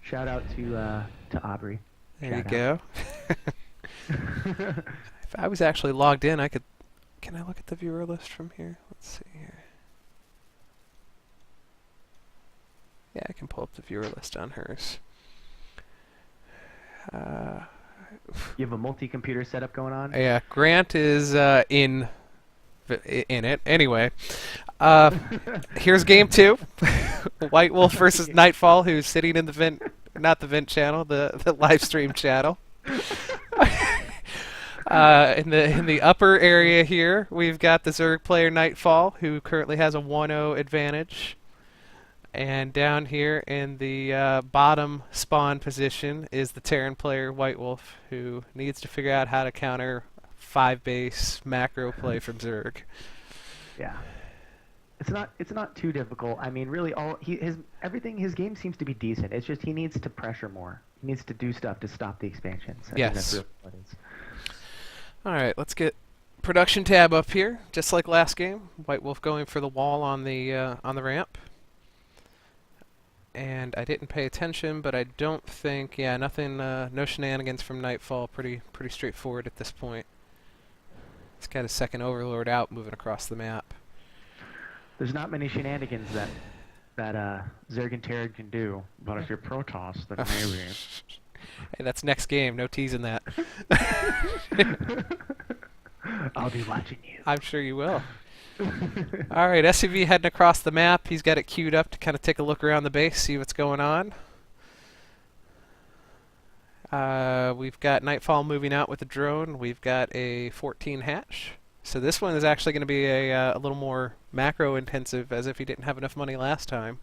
Shout out to Aubrey. There you Shout out. go. If I was actually logged in, I could. Can I look at the viewer list from here? Let's see here. Yeah, I can pull up the viewer list on hers. Uh, You have a multi-computer setup going on? yeah, Grant is in it. Anyway, uh, here's game two. White Wolf versus Nightfall, who's sitting in the vent, not the vent channel, the live stream channel. In the upper area here, we've got the Zerg player Nightfall, who currently has a 1-0 advantage. And down here in the bottom spawn position is the Terran player Whitewolf, who needs to figure out how to counter 5-base macro play from Zerg. Yeah. It's not too difficult. I mean, really, his game seems to be decent. It's just he needs to pressure more. He needs to do stuff to stop the expansions. I think that's Yes. really what it is. All right, let's get production tab up here, just like last game. White Wolf going for the wall on the ramp. And I didn't pay attention, but I don't think, yeah, nothing, no shenanigans from Nightfall. Pretty straightforward at this point. He's got his second Overlord out, moving across the map. There's not many shenanigans that Zerg and Terran can do, but if you're Protoss, then maybe. Hey, that's next game. No teasing that. I'll be watching you. I'm sure you will. All right, SUV heading across the map. He's got it queued up to kind of take a look around the base, see what's going on. We've got Nightfall moving out with the drone. We've got a 14 hatch. So this one is actually going to be a little more macro intensive, as if he didn't have enough money last time.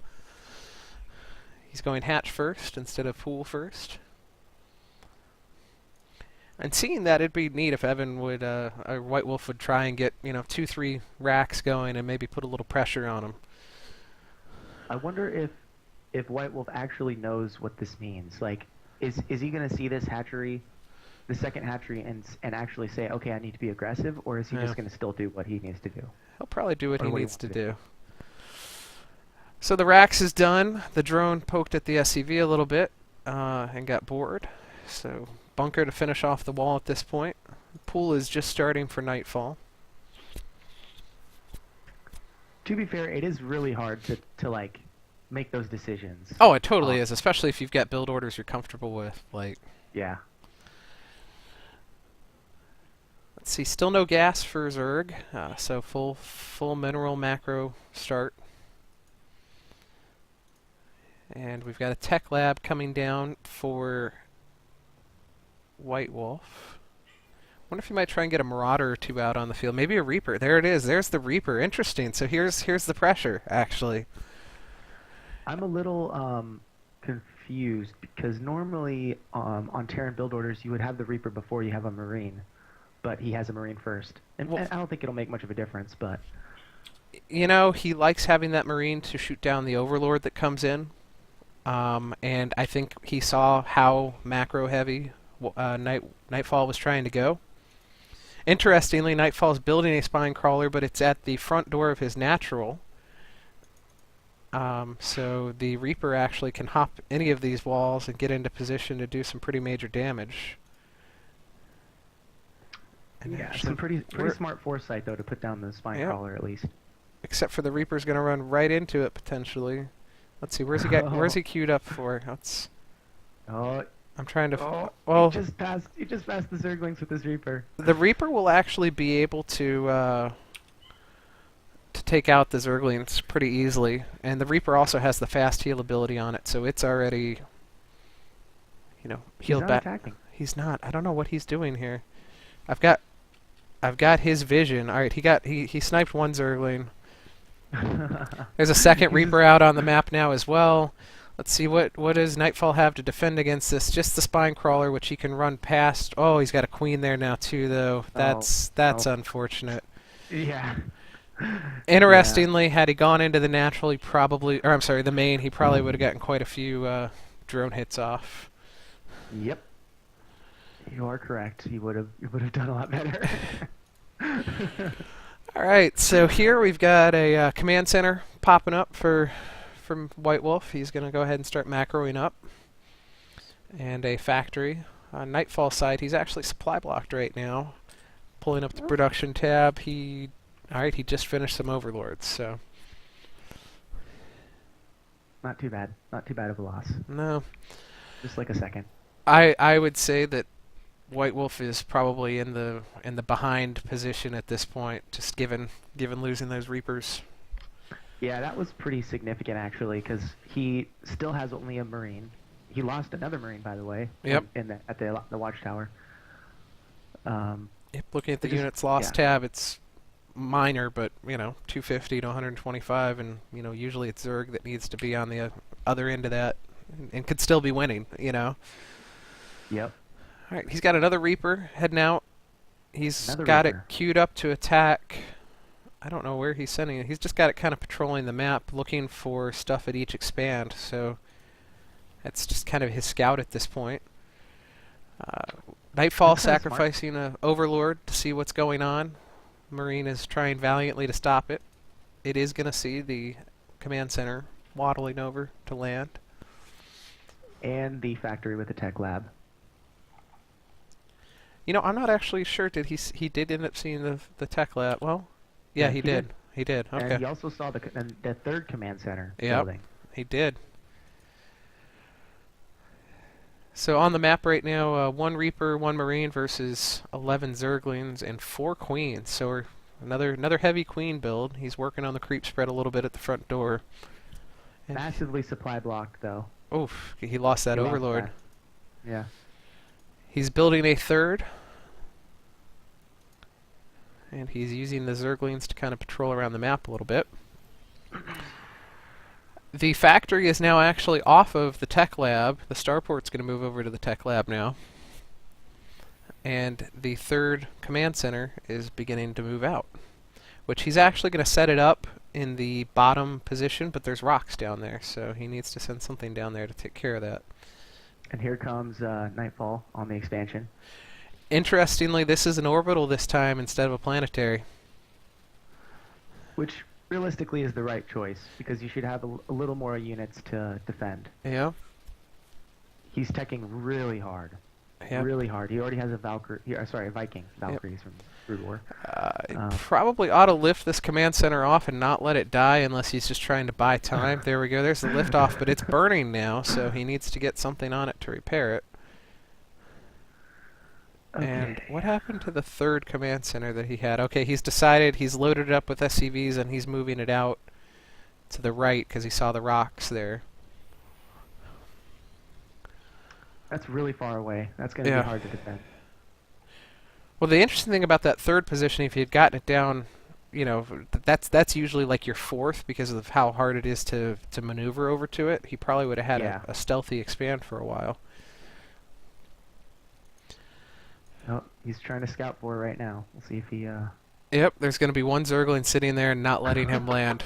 He's going hatch first instead of pool first. And seeing that, it'd be neat if Evan would, or White Wolf would try and get, 2-3 racks going and maybe put a little pressure on him. I wonder if White Wolf actually knows what this means. Like, is he going to see this hatchery, the second hatchery, and actually say, okay, I need to be aggressive, or is he just going to still do what he needs to do? He'll probably do what Or he what he needs wants to to do. So the racks is done. The drone poked at the SCV a little bit and got bored. So bunker to finish off the wall at this point. Pool is just starting for Nightfall. To be fair, it is really hard to like make those decisions. Oh, it totally is, especially if you've got build orders you're comfortable with. Like, Yeah. let's see, still no gas for Zerg, so full mineral macro start. And we've got a tech lab coming down for White Wolf. Wonder if you might try and get a Marauder or two out on the field. Maybe a Reaper. There it is. There's the Reaper. Interesting. So here's the pressure, actually. I'm a little confused because normally on Terran build orders you would have the Reaper before you have a Marine, but he has a Marine first. And Well, I don't think it'll make much of a difference, but he likes having that Marine to shoot down the Overlord that comes in. And I think he saw how macro heavy Nightfall was trying to go. Interestingly, Nightfall's building a spine crawler, but it's at the front door of his natural. So the Reaper actually can hop any of these walls and get into position to do some pretty major damage. And yeah, actually, some pretty smart foresight though to put down the spine Yeah. crawler at least. except for the Reaper's going to run right into it potentially. Let's see, where's he queued up for? Oh, I'm trying to. well, he just passed the Zerglings with his Reaper. The Reaper will actually be able to take out the Zerglings pretty easily, and the Reaper also has the fast heal ability on it, so it's already, He's healed not back. attacking. He's not. I don't know what he's doing here. I've got his vision. All right, he sniped one Zergling. There's a second Reaper out on the map now as well. Let's see, what does Nightfall have to defend against this? Just the spine crawler, which he can run past. Oh, he's got a queen there now too, though. That's unfortunate. Yeah. Interestingly, had he gone into the natural, the main, he probably would have gotten quite a few drone hits off. Yep. You are correct. He would have done a lot better. All right, so here we've got a command center popping up from White Wolf. He's going to go ahead and start macroing up. and a factory. On Nightfall side, he's actually supply blocked right now. Pulling up the Oh. production tab, alright, he just finished some overlords, so Not too bad. Not too bad of a loss. no. Just like a second. I would say that Whitewolf is probably in the behind position at this point, just given losing those Reapers. Yeah, that was pretty significant actually, because he still has only a Marine. He lost another Marine, by the way. Yep. At the watchtower. Yep, looking at the It just- units lost yeah. tab, it's minor, but 250 to 125, and usually it's Zerg that needs to be on the other end of that, and could still be winning. Yep. All right, he's got another Reaper heading out. He's Another got Reaper. it queued up to attack. I don't know where he's sending it. He's just got it kind of patrolling the map, looking for stuff at each expand. So that's just kind of his scout at this point. Nightfall That's kinda smart. sacrificing a Overlord to see what's going on. Marine is trying valiantly to stop it. It is going to see the command center waddling over to land. And the factory with the tech lab. I'm not actually sure. He did end up seeing the tech lab? Well, yeah, Yeah, he he did. did. He did. And Okay. he also saw the third command center Yep. building. He did. So on the map right now, 1 Reaper, 1 Marine versus 11 Zerglings and 4 Queens. So another heavy Queen build. He's working on the creep spread a little bit at the front door. And Massively supply blocked though. oof, he lost that He lost Overlord. that. Yeah. He's building a third. And he's using the Zerglings to kind of patrol around the map a little bit. The factory is now actually off of the tech lab. The starport's going to move over to the tech lab now. And the third command center is beginning to move out, which he's actually going to set it up in the bottom position, but there's rocks down there, so he needs to send something down there to take care of that. And here comes Nightfall on the expansion. Interestingly, this is an orbital this time instead of a planetary. Which realistically is the right choice, because you should have a little more units to defend. Yeah. He's teching really hard. Yep. Really hard. He already has a a Viking. Valkyries from Brood War. Probably ought to lift this command center off and not let it die unless he's just trying to buy time. There we go. There's the lift off, but it's burning now, so he needs to get something on it to repair it. Okay. And what happened to the third command center that he had? Okay, he's decided he's loaded it up with SCVs and he's moving it out to the right because he saw the rocks there. That's really far away. That's going to Yeah. be hard to defend. Well, the interesting thing about that third position, if he had gotten it down, that's usually like your fourth because of how hard it is to maneuver over to it. He probably would have had Yeah. a stealthy expand for a while. Oh, he's trying to scout for it right now. We'll see if he. Yep, there's going to be one Zergling sitting there and not letting him land.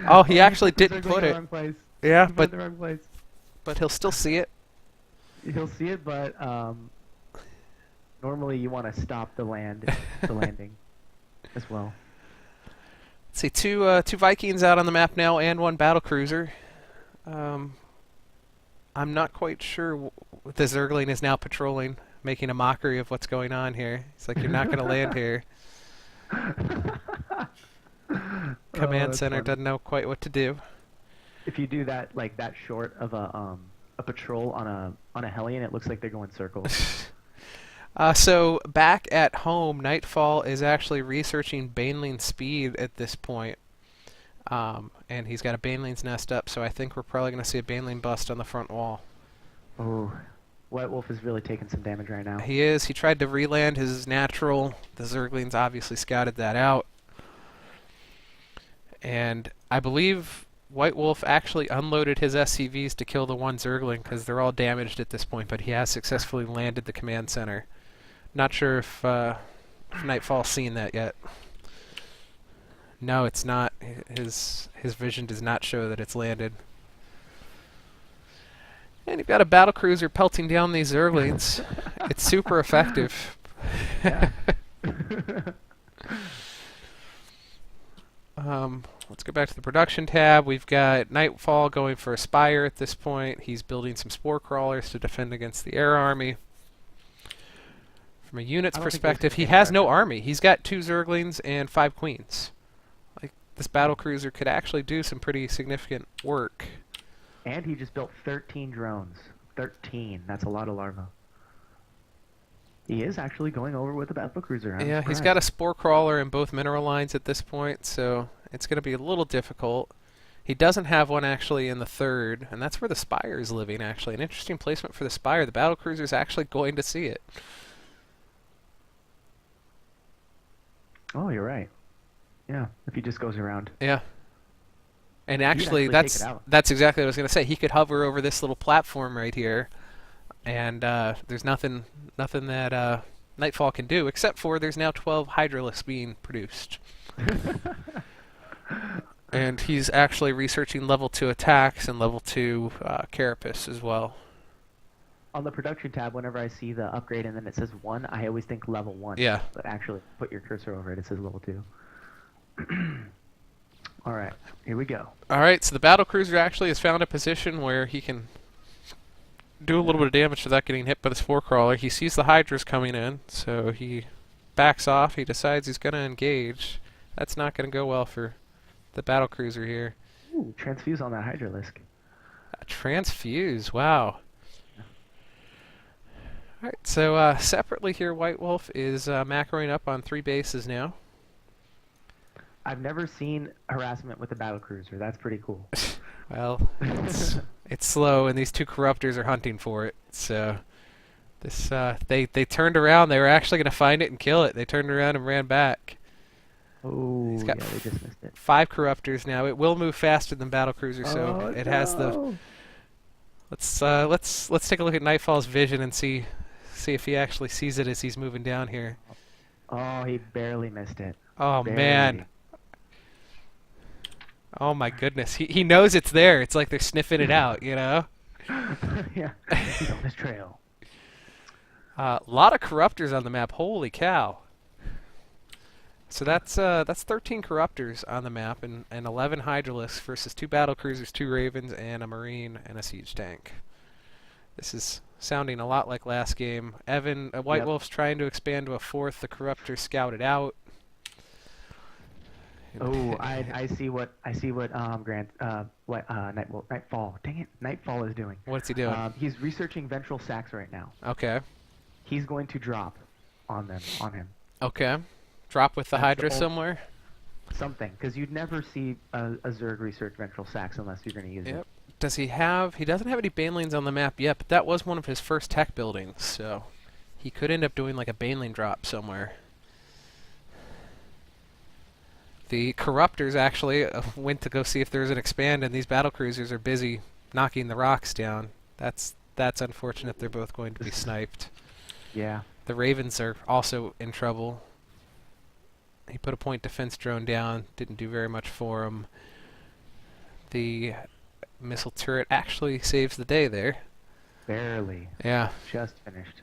Oh, he actually didn't put it. Wrong place. Yeah, He put it but in the wrong place. he'll still see it. He'll see it, but normally you want to stop the landing, as well. Let's see, two Vikings out on the map now and 1 battlecruiser. I'm not quite sure the Zergling is now patrolling, making a mockery of what's going on here. It's like, you're not going to land here. Command that's center funny. doesn't know quite what to do. If you do that, like that short of a patrol on a Hellion, it looks like they're going circles. So back at home, Nightfall is actually researching Baneling speed at this point. And he's got a Baneling's nest up, so I think we're probably going to see a Baneling bust on the front wall. Oh, Whitewolf is really taking some damage right now. He is. He tried to reland his natural. The Zerglings obviously scouted that out. And I believe Whitewolf actually unloaded his SCVs to kill the 1 Zergling because they're all damaged at this point, but he has successfully landed the command center. Not sure if Nightfall's seen that yet. No, it's not. His vision does not show that it's landed. And you've got a battlecruiser pelting down these Zerglings. It's super effective. Yeah. let's go back to the production tab. We've got Nightfall going for a Spire at this point. He's building some Spore Crawlers to defend against the Air Army. From a unit's perspective, he has no army. He's got 2 Zerglings and 5 Queens. Like, this battlecruiser could actually do some pretty significant work. And he just built 13 drones. 13. That's a lot of larvae. He is actually going over with the battlecruiser. Yeah, he's got a Spore Crawler in both mineral lines at this point, so it's going to be a little difficult. He doesn't have one actually in the 3rd, and that's where the Spire is living, actually. An interesting placement for the Spire. The battlecruiser is actually going to see it. Oh, you're right. Yeah, if he just goes around. Yeah. And actually that's exactly what I was going to say. He could hover over this little platform right here, and there's nothing that Nightfall can do, except for there's now 12 Hydralisks being produced. And he's actually researching level 2 attacks and level 2 carapace as well. On the production tab, whenever I see the upgrade and then it says 1, I always think level 1. Yeah. But actually, put your cursor over it, it says level 2. Alright, here we go. Alright, so the battlecruiser actually has found a position where he can do a little bit of damage without getting hit by the Spore Crawler. He sees the Hydras coming in, so he backs off. He decides he's going to engage. That's not going to go well for the battlecruiser here. Ooh, transfuse on that Hydralisk. Transfuse, wow. Alright, so separately here, Whitewolf is macroing up on 3 bases now. I've never seen harassment with a battlecruiser. That's pretty cool. Well, it's slow, and these 2 corruptors are hunting for it. So this they turned around. They were actually going to find it and kill it. They turned around and ran back. Oh, He's got yeah, they just missed it. 5 corruptors now. It will move faster than battlecruiser, so it has the. Let's take a look at Nightfall's vision and see if he actually sees it as he's moving down here. Oh, he barely missed it. Oh Barely. Man. Oh my goodness. He knows it's there. It's like they're sniffing it out, you know? Yeah. He's on this trail. A lot of corruptors on the map. Holy cow. So that's 13 corruptors on the map and 11 Hydralisks versus 2 battlecruisers, 2 Ravens, and a Marine and a siege tank. This is sounding a lot like last game. Whitewolf's trying to expand to a 4th. The corruptor scouted out. Oh, I see what Nightfall. Dang it, Nightfall is doing. What's he doing? He's researching ventral sacks right now. Okay. He's going to drop on him. Okay. Drop with the Hydra somewhere? Something, because you'd never see a Zerg research ventral sacks unless you're going to use it. Does he have... He doesn't have any Banelings on the map yet, but that was one of his first tech buildings, so he could end up doing like a Baneling drop somewhere. The Corruptors actually went to go see if there's an expand, and these battlecruisers are busy knocking the rocks down. That's unfortunate. They're both going to be sniped. Yeah. The Ravens are also in trouble. He put a point defense drone down. Didn't do very much for him. The missile turret actually saves the day there. Barely. Yeah. Just finished.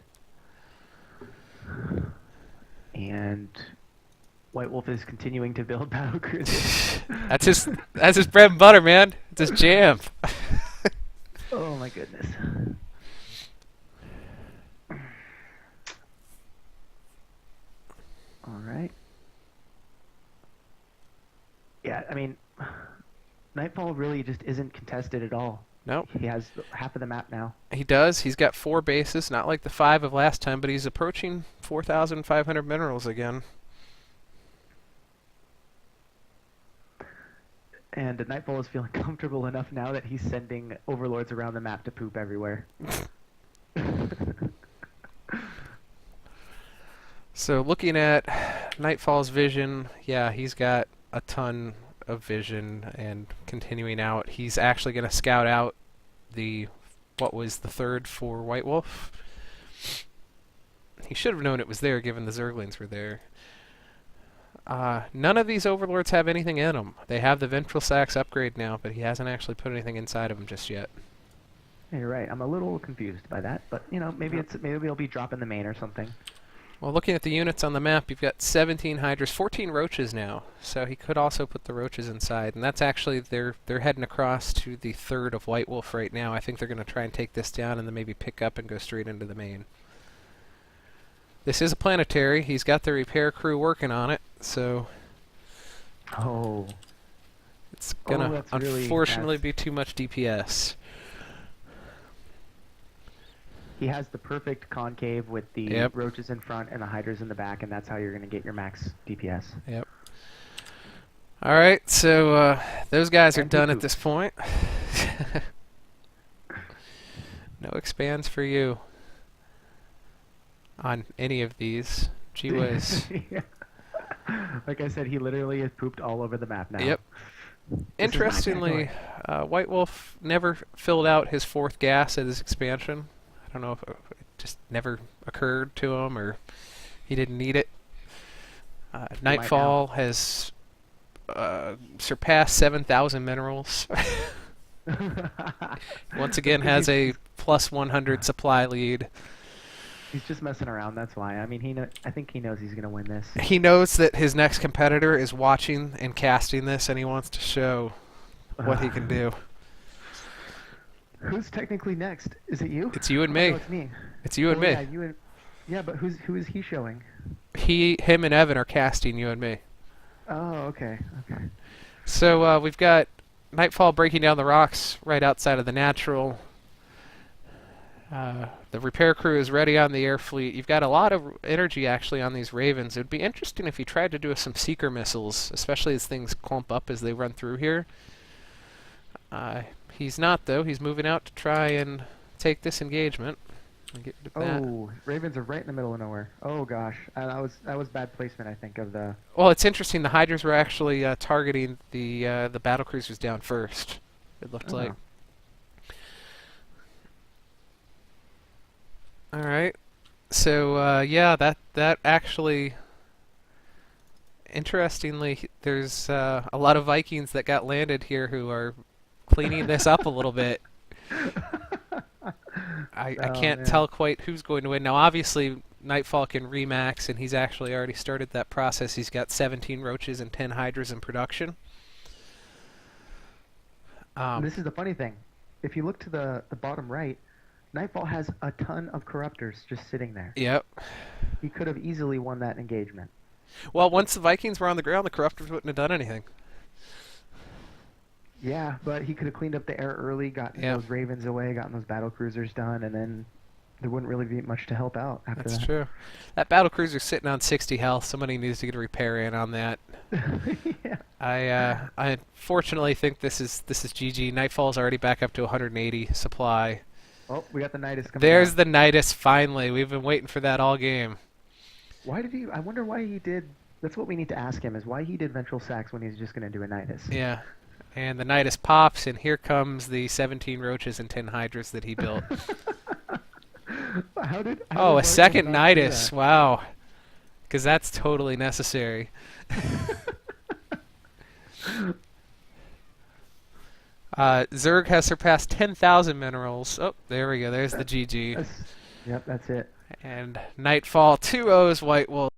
And Whitewolf is continuing to build battlecruisers. That's his bread and butter, man. It's his jam. Oh my goodness. All right. Yeah, I mean, Nightfall really just isn't contested at all. Nope. He has half of the map now. He does. He's got 4 bases, not like the 5 of last time, but he's approaching 4,500 minerals again. And Nightfall is feeling comfortable enough now that he's sending overlords around the map to poop everywhere. So looking at Nightfall's vision, yeah, he's got a ton of vision and continuing out. He's actually going to scout out what was the 3rd for Whitewolf. He should have known it was there given the Zerglings were there. None of these overlords have anything in them. They have the ventral sacks upgrade now, but he hasn't actually put anything inside of them just yet. Yeah, you're right. I'm a little confused by that, but you know, maybe it'll be dropping the main or something. Well, looking at the units on the map, you've got 17 hydras, 14 roaches now. So he could also put the roaches inside, and that's actually they're heading across to the third of Whitewolf right now. I think they're going to try and take this down and then maybe pick up and go straight into the main. This is a planetary. He's got the repair crew working on it, so Oh. it's gonna That's unfortunately be too much DPS. He has the perfect concave with the Yep. roaches in front and the hydras in the back, and that's how you're going to get your max DPS. Yep. All right, so those guys are And done poo-poo. at this point. No expands for you on any of these. Gee whiz. Yeah. Like I said, he literally has pooped all over the map now. Yep. This is my Interestingly, Whitewolf never filled out his fourth gas at his expansion. I don't know if it just never occurred to him or he didn't need it. Nightfall has surpassed 7,000 minerals. Once again has a plus 100 supply lead. He's just messing around. That's why. I mean, I think he knows he's gonna win this. He knows that his next competitor is watching and casting this, and he wants to show what he can do. Who's technically next? Is it you? It's you and Oh, me. no, it's me. It's you and Oh, me. Yeah, you and. Yeah, but who is he showing? Him, and Evan are casting you and me. Oh, okay, okay. So we've got Nightfall breaking down the rocks right outside of the natural. The repair crew is ready on the air fleet. You've got a lot of energy actually on these Ravens. It would be interesting if he tried to do some seeker missiles, especially as things clump up as they run through here. He's not, though. He's moving out to try and take this engagement. And get rid of that. Oh, Ravens are right in the middle of nowhere. Oh gosh, that was bad placement, I think, of the. Well, it's interesting. The Hydras were actually targeting the battle cruisers down first. It looked like. All right. So yeah, that actually. Interestingly, there's a lot of Vikings that got landed here who are cleaning this up a little bit. I can't tell quite who's going to win. Now, obviously, Nightfall can remax, and he's actually already started that process. He's got 17 roaches and 10 hydras in production. This is the funny thing. If you look to the bottom right, Nightfall has a ton of corruptors just sitting there. Yep. He could have easily won that engagement. Well, once the Vikings were on the ground, the corruptors wouldn't have done anything. Yeah, but he could have cleaned up the air early, gotten those Ravens away, gotten those battle cruisers done, and then there wouldn't really be much to help out after that. That's true. That battle cruiser's sitting on 60 health. Somebody needs to get a repair in on that. Yeah. I unfortunately think this is GG. Nightfall's already back up to 180 supply. Oh, we got the Nidus coming There's down. the Nidus finally. We've been waiting for that all game. Why did he? I wonder why he did. That's what we need to ask him, is why he did ventral sacks when he's just going to do a Nidus. Yeah. And the Nidus pops, and here comes the 17 roaches and 10 hydras that he built. How did Oh, a Marcus second not do Nidus. that? Wow. Because that's totally necessary. Zerg has surpassed 10,000 minerals. Oh, there we go. There's the GG. Yep, that's it. And Nightfall 2-0's Whitewolf.